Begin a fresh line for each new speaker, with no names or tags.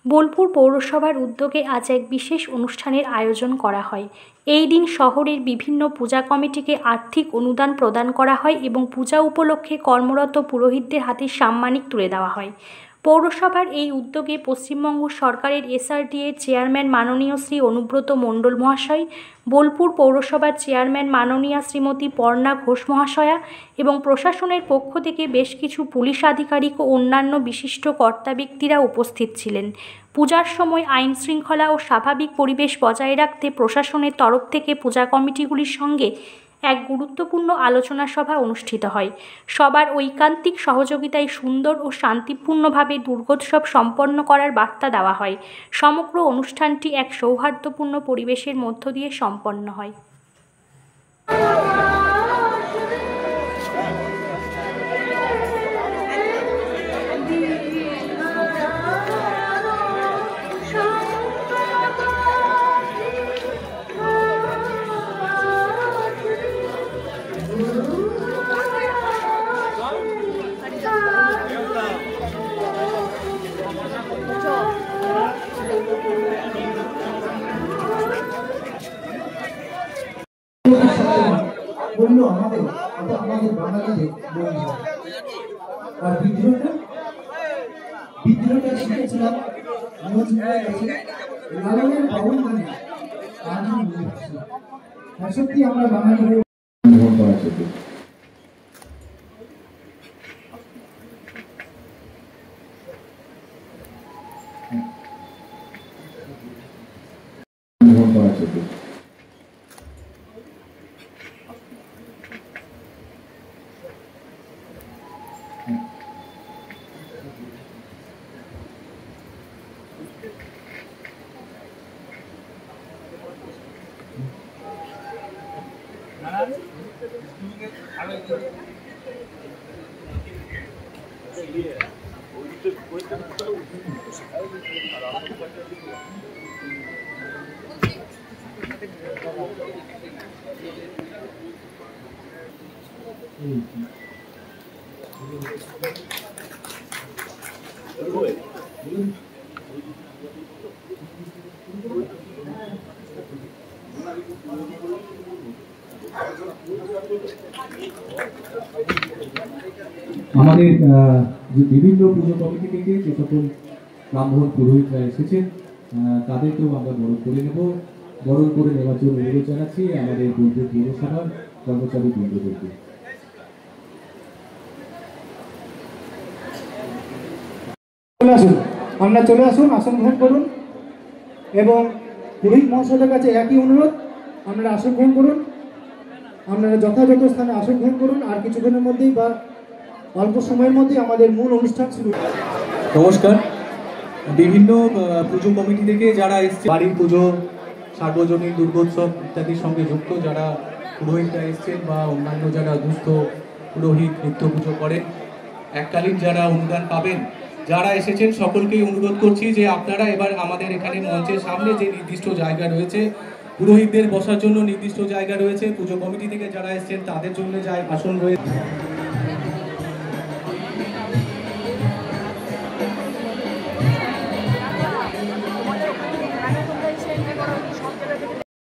বোলপুর পৌরসভার উদ্যোগে আজ এক বিশেষ অনুষ্ঠানের আয়োজন করা হয়। এই দিন শহরের বিভিন্ন পূজা কমিটিকে আর্থিক অনুদান প্রদান করা হয় এবং পূজা উপলক্ষে কর্মরত পুরোহিতদের হাতে সাম্মানিক তুলে দেওয়া হয়। পৌরসভার এই উদ্যোগে পশ্চিমবঙ্গ সরকারের এসআরডি-এর চেয়ারম্যান মাননীয় শ্রী অনুব্রত মণ্ডল মহাশয়, বোলপুর পৌরসভার চেয়ারম্যান মাননীয়া শ্রীমতী পর্ণা ঘোষ মহাশয়া এবং প্রশাসনের পক্ষ থেকে বেশ কিছু পুলিশ আধিকারিক ও অন্যান্য বিশিষ্ট কর্তা ব্যক্তিরা উপস্থিত ছিলেন। পূজার সময় আইন শৃঙ্খলা ও স্বাভাবিক পরিবেশ বজায় রাখতে প্রশাসনের তরফ থেকে পূজা কমিটিগুলির সঙ্গে এক গুরুত্বপূর্ণ আলোচনা সভা অনুষ্ঠিত হয়। সবার ঐকান্তিক সহযোগিতায় সুন্দর ও শান্তিপূর্ণভাবে দুর্গোৎসব সম্পন্ন করার বার্তা দেওয়া হয়। সমগ্র অনুষ্ঠানটি এক সৌহার্দ্যপূর্ণ পরিবেশের মধ্য দিয়ে সম্পন্ন হয়।
আমাদের বাঙালিদের আর বিদ্রোহটা শিখেছিলাম লালনের বাউল গানে সত্যি আমরা বাঙালি হয়ে গ্রহণ করা উচিত। আমাদের বিভিন্ন পুজো কমিটি থেকে যে সকল ব্রাহ্মণ পুরোহিতরা এসেছেন তাদেরকেও আমরা বরণ করে নেব। বরণ করে নেওয়ার জন্য অনুরোধ জানাচ্ছি আমাদের বোলপুর পৌরসভার কর্মচারী বৃন্দদেরকে। চলে আসুন, আসন গ্রহণ করুন এবং পুরোহিত মহাশয়ের কাছে একই অনুরোধ, আপনারা আসন গ্রহণ করুন। আপনারা যথাযথ স্থানে আসন গ্রহণ করুন। আর কিছুক্ষণের মধ্যেই বা অল্প সময়ের মধ্যে আমাদের মূল অনুষ্ঠান শুরু। নমস্কার। বিভিন্ন পুজো কমিটি থেকে যারা এসছে, বাড়ির পুজো, সার্বজনীন দুর্গোৎসব ইত্যাদির সঙ্গে যুক্ত যারা পুরোহিতরা এসছেন বা অন্যান্য যারা দুস্থ পুরোহিত নিত্য পুজো করেন, এককালীন যারা অনুদান পাবেন, যারা এসেছেন সকলকেই অনুরোধ করছি যে আপনারা এবার আমাদের এখানে মঞ্চের সামনে যে নির্দিষ্ট জায়গা রয়েছে, পুরোহিতদের বসার জন্য নির্দিষ্ট জায়গা রয়েছে, পুজো কমিটি থেকে যারা এসছেন তাদের জন্য আসন রয়েছে।